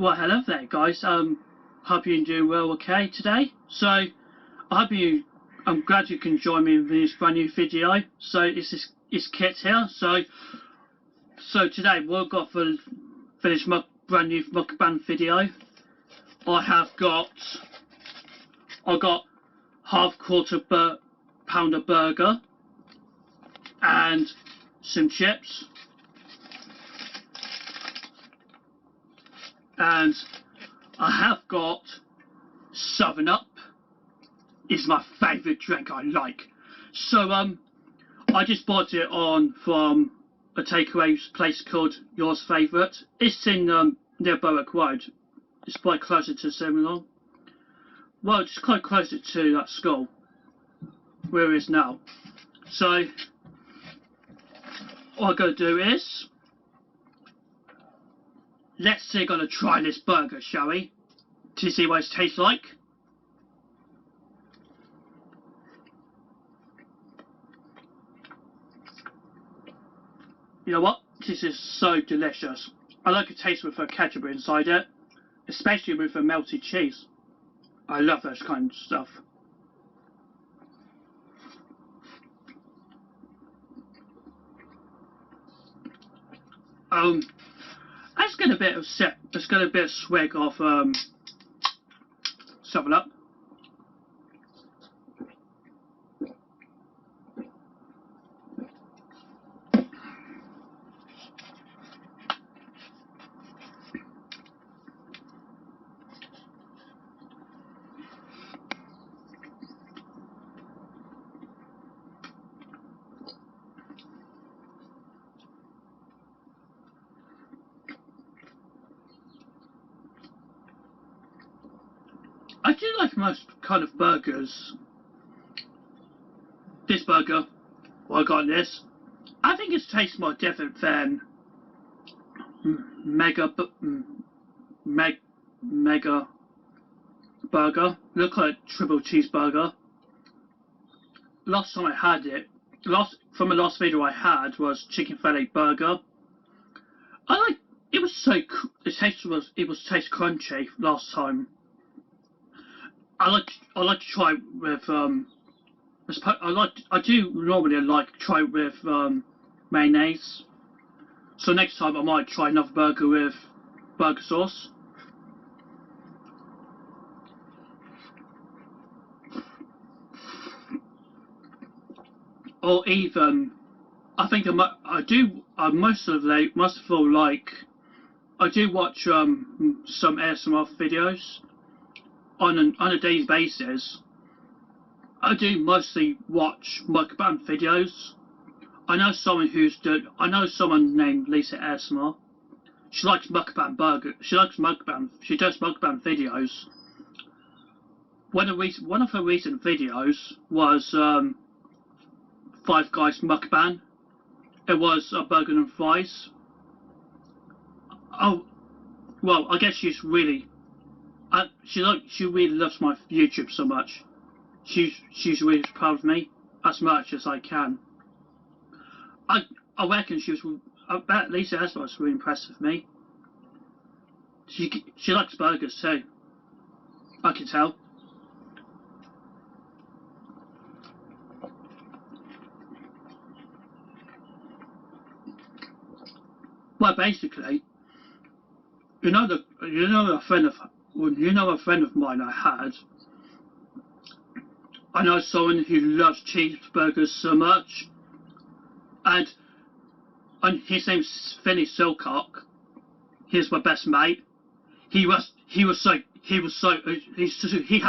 Well, hello there, guys. Hope you're doing well, okay, today. So, I'm glad you can join me in this brand new video. So, it's Kit here. So today we've got for this brand new mukbang video. I got half-quarter pounder burger and some chips. And I have got 7-Up. Is my favourite drink I like. So I just bought it from a takeaway place called Yours Favourite. It's in near Barrack Road. It's quite closer to Seminole. Well, it's quite closer to that school where it is now. So all I gotta do is gonna try this burger, shall we? To see what it tastes like. You know what? This is so delicious. I like a taste with a ketchup inside it, especially with a melted cheese. I love those kind of stuff. Let's get a bit of sip. Let's get a bit of swig of 7-Up. I do like most kind of burgers. This burger, well, I got this. I think it tastes more different than mega burger. Look like triple cheeseburger. Last time I had it, from the last video I had was chicken fillet burger. It was so it was taste crunchy last time. I like to try it with I do normally like to try it with mayonnaise. So next time I might try another burger with burger sauce. Or even I think I do most of all like I do watch some ASMR videos on a daily basis. I do mostly watch mukbang videos. I know someone named Lisa ASMR. She likes mukbang burger. She does mukbang videos. One of her recent videos was Five Guys mukbang. It was a burger and fries. Oh, well, I guess she's really. She really loves my YouTube so much. She's really proud of me as much as I can. I reckon I bet Lisa Esmer was really impressed with me. She likes burgers too. I can tell. Well, basically, you know a friend of mine I had. I know someone who loves cheeseburgers so much, and his name's Finny Silcock. He's my best mate. He has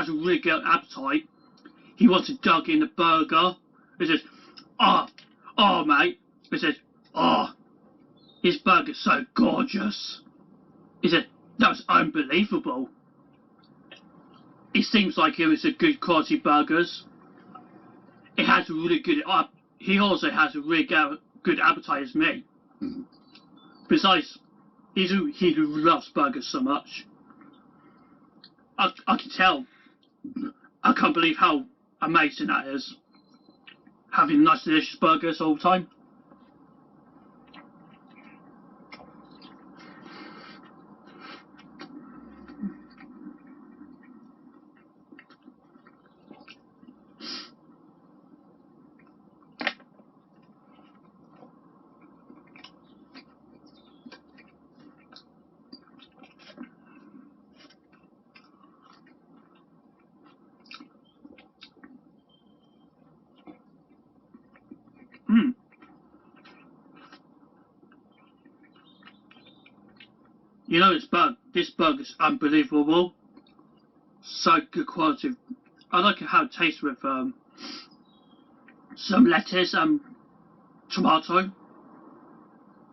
a really good appetite. He wants to dug in the burger. He says, oh mate. He says, his burger's so gorgeous. He said, that was unbelievable. It seems like it was a good quality burgers. It has a really good. He also has a really good appetite as me. Besides, he loves burgers so much. I can tell. I can't believe how amazing that is. Having nice delicious burgers all the time. You know this burger is unbelievable. So good quality. I like how it tastes with some lettuce and tomato.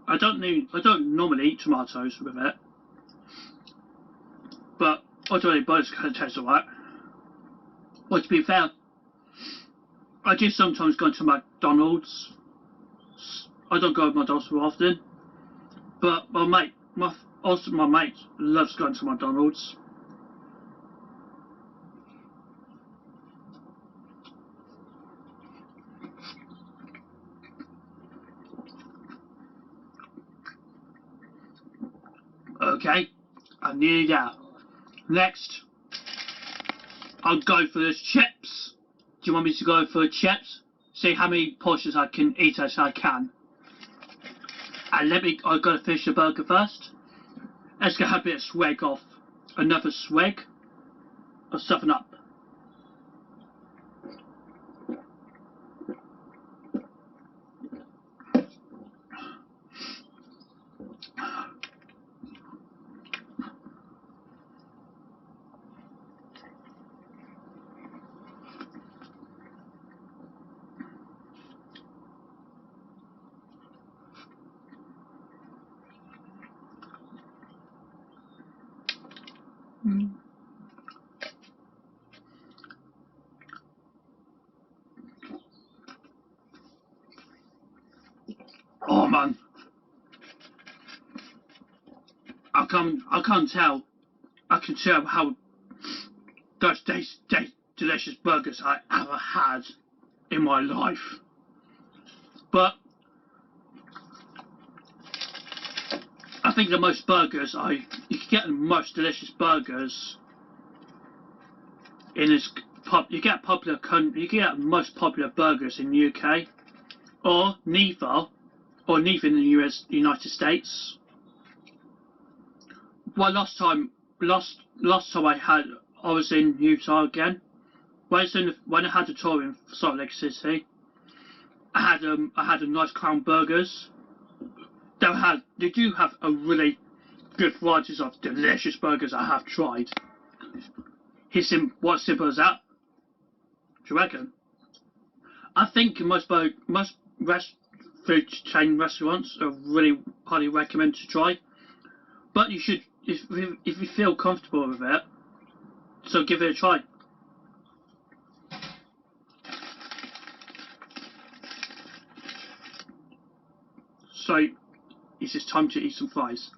I don't normally eat tomatoes with it, but I don't know, burgers kind of taste alright. Well, to be fair, I do sometimes go to McDonald's. I don't go to McDonald's too often, but my mate loves going to McDonald's. Okay, I'm nearly there. Next, I'll go for the chips. Do you want me to go for chips? See how many portions I can eat as I can. And I'll go to finish the burger first. Let's get a bit of swag off. Another swag of 7-Up. Oh man, I can't tell. I can tell how those delicious burgers I ever had in my life. But I think the most burgers you can get the most delicious burgers in this you get most popular burgers in the UK, or neither in the United States. Well, last time I was in Utah again. When I had a tour in Salt Lake City, I had a nice Crown Burgers. They do have a really good varieties of delicious burgers I have tried. What's simple as that? Do you reckon? I think most food chain restaurants are really highly recommended to try. But you should, if you feel comfortable with it, so give it a try. So, it's just time to eat some fries.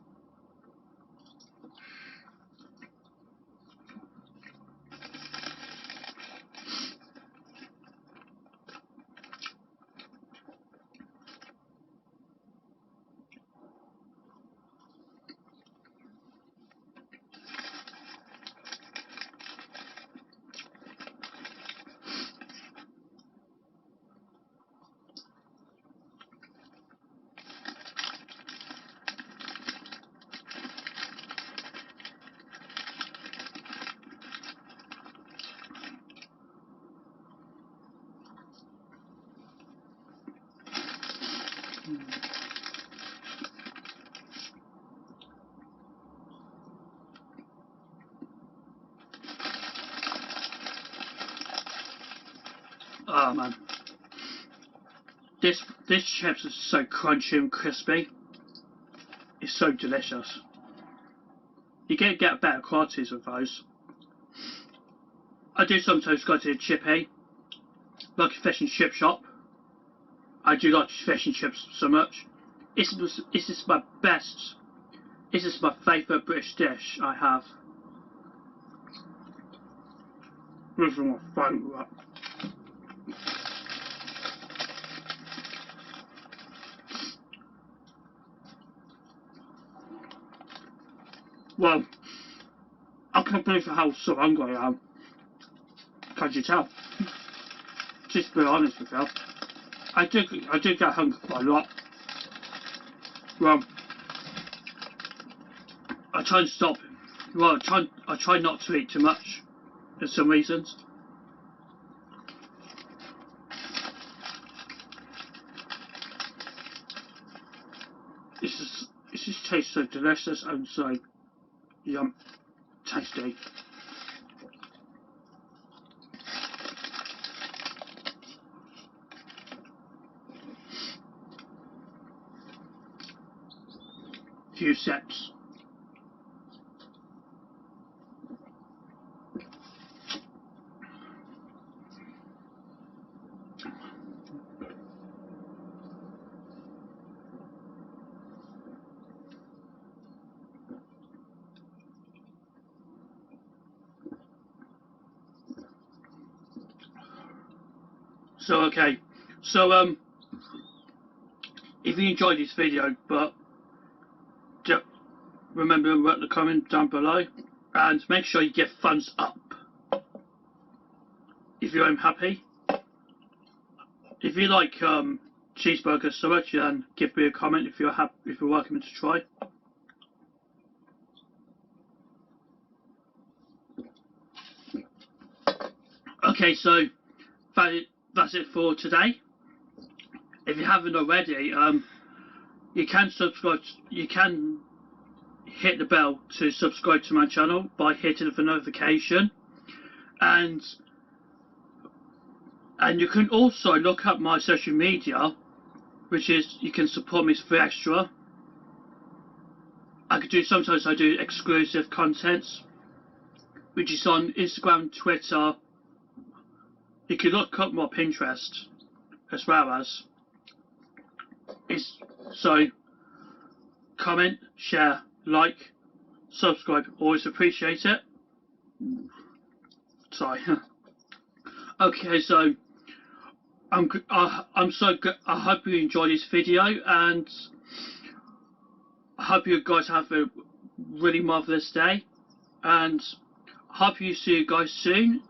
Oh man, this chips is so crunchy and crispy. It's so delicious. You can get better qualities with those. I do sometimes go to a chippy, like a fish and chip shop. I do like fish and chips so much. It's just my best. This is my favourite British dish I have. This is my favourite. Well, I can't believe how so hungry I am. Can't you tell? Just to be honest with you, I do get hungry quite a lot. Well, I try and stop. Well, I try not to eat too much for some reasons. It just tastes so delicious and so Yum. Tasty. Few sips. So okay, so if you enjoyed this video, but remember to write the comment down below, and make sure you give thumbs up if you're happy. If you like cheeseburgers so much, then give me a comment if you're happy, if you're welcome to try. Okay, so that's it for today. If you haven't already, you can subscribe. You can hit the bell to subscribe to my channel by hitting the notification, and you can also look up my social media, which is you can support me for extra. Sometimes I do exclusive contents, which is on Instagram, Twitter. You can look up my Pinterest as well as. So comment, share, like, subscribe, always appreciate it. Sorry. Okay, so I'm so good. I hope you enjoyed this video, and I hope you guys have a really marvelous day, and I hope you see you guys soon,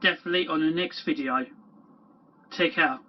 definitely on the next video. Take care.